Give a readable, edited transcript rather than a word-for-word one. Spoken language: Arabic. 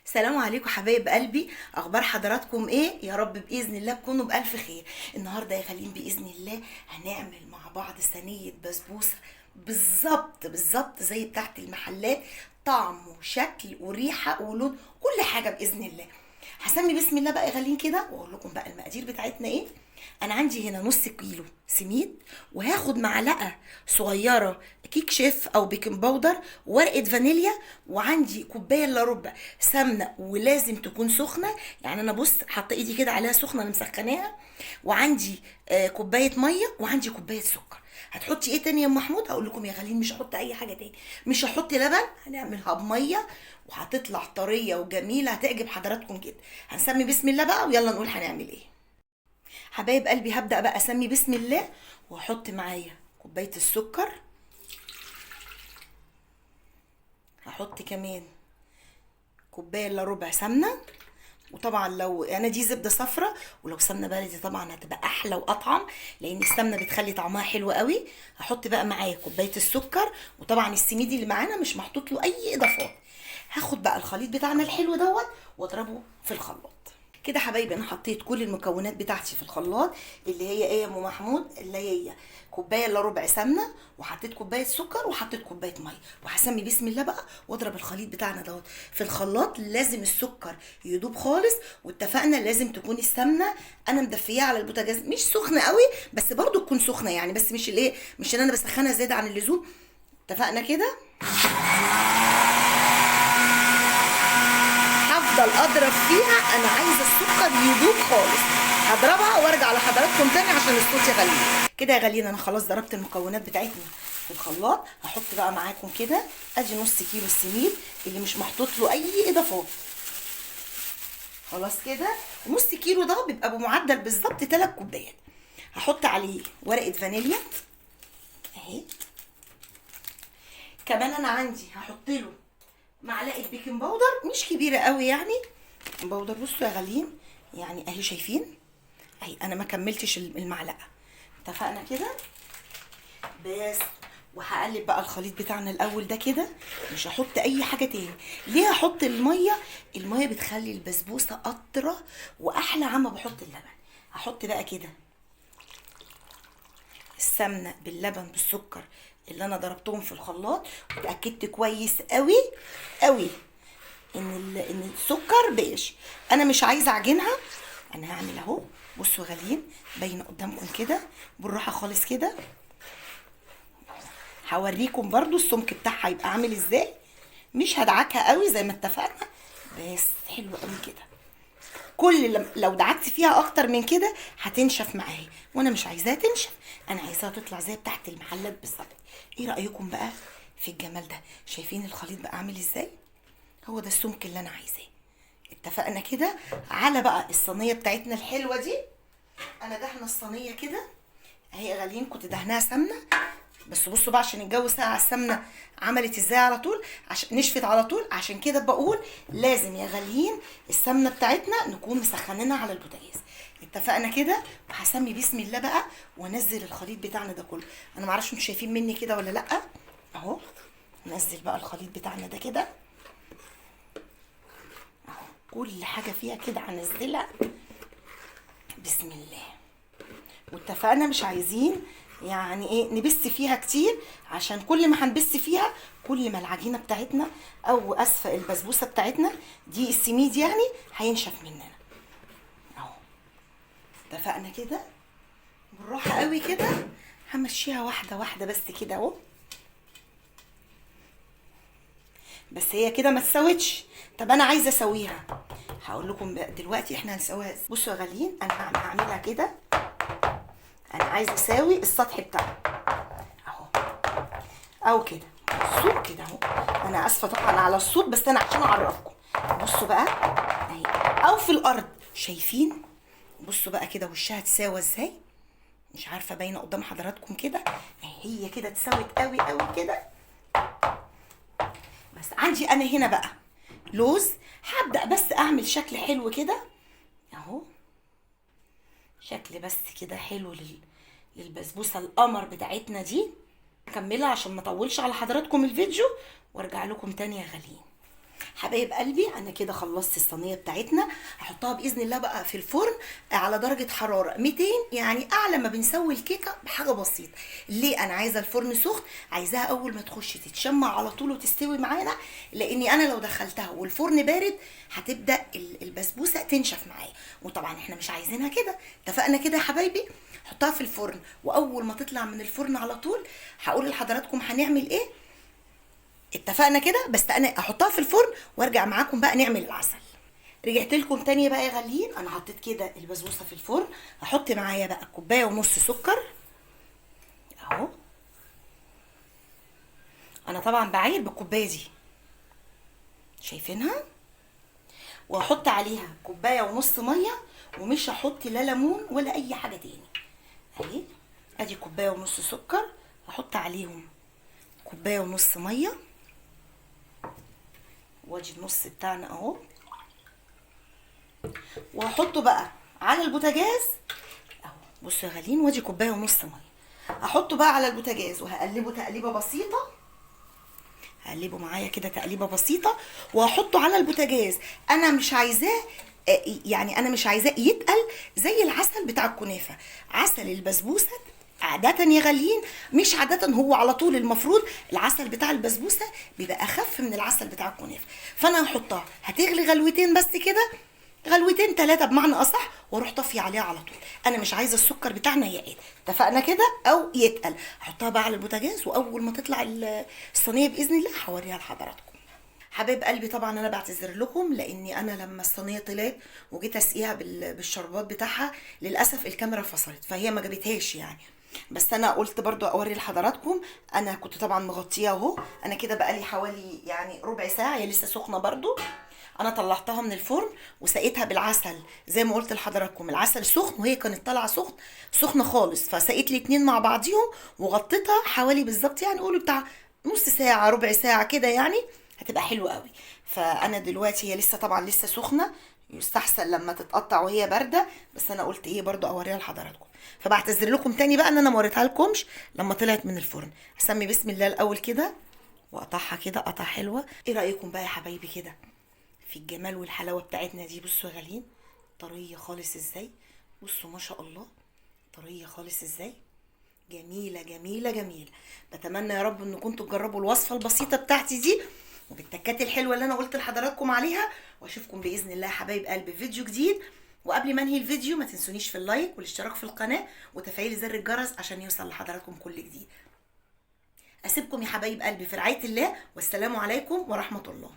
السلام عليكم حبايب قلبي. اخبار حضراتكم ايه؟ يا رب باذن الله تكونوا بالف خير. النهارده يا غاليين باذن الله هنعمل مع بعض صينيه بسبوسه بالظبط بالظبط زي بتاعت المحلات، طعم وشكل وريحه ولون كل حاجه باذن الله. هسمي بسم الله بقى يا غاليين كده واقول لكم بقى المقادير بتاعتنا ايه. انا عندي هنا نص كيلو سميد، وهاخد معلقه صغيره كيك شيف او بيكنج باودر، ورقه فانيليا، وعندي كوبايه الا ربع سمنه ولازم تكون سخنه. يعني انا بص حاطه ايدي كده عليها سخنه انا مسخناها، وعندي كوبايه ميه، وعندي كوبايه سكر. هتحطي ايه تاني يا ام محمود؟ هقول لكم يا غالين مش هحط اي حاجه تاني، مش هحط لبن، هنعملها بميه وهتطلع طريه وجميله هتعجب حضراتكم جدا. هنسمي بسم الله بقى ويلا نقول هنعمل ايه. حبايب قلبي هبدأ بقى اسمي بسم الله، واحط معايا كوباية السكر، هحط كمان كوباية الا ربع سمنة، وطبعا لو انا دي زبده صفرة، ولو سمنه بلدي طبعا هتبقى احلى واطعم، لان السمنه بتخلي طعمها حلو قوي. هحط بقى معايا كوبايه السكر، وطبعا السميدي اللي معانا مش محطوط له اي اضافات. هاخد بقى الخليط بتاعنا الحلو دوت واضربه في الخلاط كده. حبايبي انا حطيت كل المكونات بتاعتي في الخلاط، اللي هي ايه يا ام محمود؟ اللي هي كوبايه الا ربع سمنه، وحطيت كوبايه سكر، وحطيت كوبايه ميه، وهسمي بسم الله بقى واضرب الخليط بتاعنا دوت في الخلاط. لازم السكر يدوب خالص، واتفقنا لازم تكون السمنه انا مدفياها على البوتاجاز مش سخنه قوي، بس برضو تكون سخنه يعني، بس مش الايه، مش ان انا بسخنها زياده عن اللزوم. اتفقنا كده. هفضل اضرب فيها، انا عايزه السكر يدوب خالص. هضربها وارجع لحضراتكم تاني عشان الصوت يغلي كده. يا غاليين انا خلاص ضربت المكونات بتاعتنا في الخلاط. هحط بقى معاكم كده ادي نص كيلو السميد اللي مش محطوط له اي اضافات. خلاص كده نص كيلو ده بيبقى بمعدل بالظبط 3 كوبايات. هحط عليه ورقه فانيليا اهي. كمان انا عندي هحط له معلقه بيكنج باودر مش كبيره قوي يعني. بيكنج باودر بصوا يا غاليين يعني اهي، شايفين اهي، انا ما كملتش المعلقه. اتفقنا كده بس. وهقلب بقى الخليط بتاعنا الاول ده كده، مش هحط اي حاجه تاني. ليه هحط الميه؟ الميه بتخلي البسبوسه اطرى واحلى عما بحط اللبن. هحط بقى كده السمنه باللبن بالسكر اللي انا ضربتهم في الخلاط، واتاكدت كويس قوي قوي ان السكر بيش. انا مش عايزه اعجنها، انا هعمل اهو. بصوا غاليين باينه قدامكم كده بالراحه خالص كده. هوريكم برضو السمك بتاعها يبقى عامل ازاي، مش هدعكها قوي زي ما اتفقنا، بس حلو قوي كده. لو دعكت فيها اكتر من كده هتنشف معايا، وانا مش عايزاها تنشف، انا عايزاها تطلع زي بتاعت المحلات بالظبط. ايه رايكم بقى في الجمال ده؟ شايفين الخليط بقى عامل ازاي؟ هو ده السمك اللي انا عايزاه. اتفقنا كده على بقى الصينيه بتاعتنا الحلوه دي. انا دهنه الصينيه كده اهي يا غاليين، كنت دهناها سمنه، بس بصوا بقى عشان الجو ساقع السمنه عملت ازاي على طول، عشان نشفت على طول. عشان كده بقول لازم يا غاليين السمنه بتاعتنا نكون مسخنينها على البوتاجاز. اتفقنا كده. وهسمي بسم الله بقى وانزل الخليط بتاعنا ده كله. انا معرفش انتوا شايفين مني كده ولا لا، اهو. ننزل بقى الخليط بتاعنا ده كده اهو، كل حاجه فيها كده هنزلها بسم الله. واتفقنا مش عايزين يعني ايه نبس فيها كتير، عشان كل ما هنبس فيها كل ما العجينه بتاعتنا او اسفه البسبوسه بتاعتنا دي السميد يعني هينشف مننا اهو. اتفقنا كده بالراحه قوي كده، همشيها واحده واحده بس كده اهو. بس هي كده ما تسوتش. طب انا عايزه اسويها، هقول لكم بقى دلوقتي احنا هنسويها. بصوا يا غاليين انا هعملها كده. انا عايزه اساوي السطح بتاعها اهو، او كده. بصوا كده اهو. انا اسفه طبعا على الصوت، بس انا عشان اعرفكم. بصوا بقى اهي، او في الارض شايفين. بصوا بقى كده وشها تساوى ازاي، مش عارفه باينه قدام حضراتكم كده اهي. هي كده اتسوت قوي قوي كده. بس عندي انا هنا بقى لوز، هبدا بس اعمل شكل حلو كده اهو، شكل بس كده حلو للبسبوسه القمر بتاعتنا دي. هكملها عشان ما اطولش على حضراتكم الفيديو وارجع لكم تاني يا غاليين. حبايب قلبي انا كده خلصت الصينيه بتاعتنا. هحطها باذن الله بقى في الفرن على درجه حراره 200، يعني اعلى ما بنسوي الكيكه بحاجه بسيطه. ليه انا عايزه الفرن سخن؟ عايزاها اول ما تخش تتشمع على طول وتستوي معانا، لاني انا لو دخلتها والفرن بارد هتبدا البسبوسه تنشف معايا، وطبعا احنا مش عايزينها كده. اتفقنا كده يا حبايبي؟ حطها في الفرن، واول ما تطلع من الفرن على طول هقول لحضراتكم هنعمل ايه. اتفقنا كده؟ بس انا احطها في الفرن وارجع معاكم بقى نعمل العسل. رجعت لكم تاني بقى يا غاليين. انا حطيت كده البسبوسه في الفرن، هحط معايا بقى كوبايه ونص سكر اهو. انا طبعا بعاير بالكوبايه دي، شايفينها؟ وهحط عليها كوبايه ونص ميه، ومش هحط لا ليمون ولا اي حاجه تاني. اهي ادي كوبايه ونص سكر، هحط عليهم كوبايه ونص ميه، وادي النص بتاعنا اهو، وهحطه بقى على البوتاجاز اهو. بصوا يا غاليين، وادي كوبايه ونص ميه، احطه بقى على البوتاجاز وهقلبه تقليبه بسيطه. هقلبه معايا كده تقليبه بسيطه، وهحطه على البوتاجاز. انا مش عايزاه يعني انا مش عايزاه يتقل زي العسل بتاع الكنافه. عسل البسبوسه عادة يا غاليين، مش عادة، هو على طول المفروض العسل بتاع البسبوسة بيبقى أخف من العسل بتاع الكنافة. فأنا هحطها، هتغلي غلوتين بس كده، غلوتين ثلاثة بمعنى أصح، واروح طافية عليها على طول. أنا مش عايزة السكر بتاعنا يقل، اتفقنا كده؟ أو يتقل. هحطها بقى على البوتاجاز، وأول ما تطلع الصينية بإذن الله هوريها لحضراتكم. حبايب قلبي طبعا انا بعتذر لكم، لاني انا لما الصينيه طلعت وجيت اسقيها بالشربات بتاعها، للاسف الكاميرا فصلت فهي ما جابتهاش يعني. بس انا قلت برضو اوري لحضراتكم. انا كنت طبعا مغطيها اهو. انا كده بقالي حوالي يعني ربع ساعه، هي لسه سخنه برضو. انا طلعتها من الفرن وسقيتها بالعسل زي ما قلت لحضراتكم، العسل سخن وهي كانت طالعه سخنه خالص، فسقيت الاتنين مع بعضيهم وغطيتها حوالي بالظبط يعني قولوا بتاع نص ساعه ربع ساعه كده يعني، هتبقى حلوه قوي. فانا دلوقتي هي لسه طبعا لسه سخنه، يستحسن لما تتقطع وهي بارده، بس انا قلت ايه برضو اوريها لحضراتكم. فبعتذر لكم تاني بقى ان انا ما وريتها لكمش لما طلعت من الفرن. اسمي بسم الله الاول كده واقطعها كده قطعه حلوه. ايه رايكم بقى يا حبايبي كده في الجمال والحلاوه بتاعتنا دي؟ بصوا يا غاليين، طريه خالص ازاي، بصوا ما شاء الله، طريه خالص ازاي، جميله جميله جميله. بتمنى يا رب ان كنتوا تجربوا الوصفه البسيطه بتاعتي دي وبالتكات الحلوه اللي انا قلت لحضراتكم عليها، واشوفكم باذن الله يا حبايب قلبي في فيديو جديد. وقبل ما انهي الفيديو ما تنسونيش في اللايك والاشتراك في القناه وتفعيل زر الجرس عشان يوصل لحضراتكم كل جديد. اسيبكم يا حبايب قلبي في رعايه الله، والسلام عليكم ورحمه الله.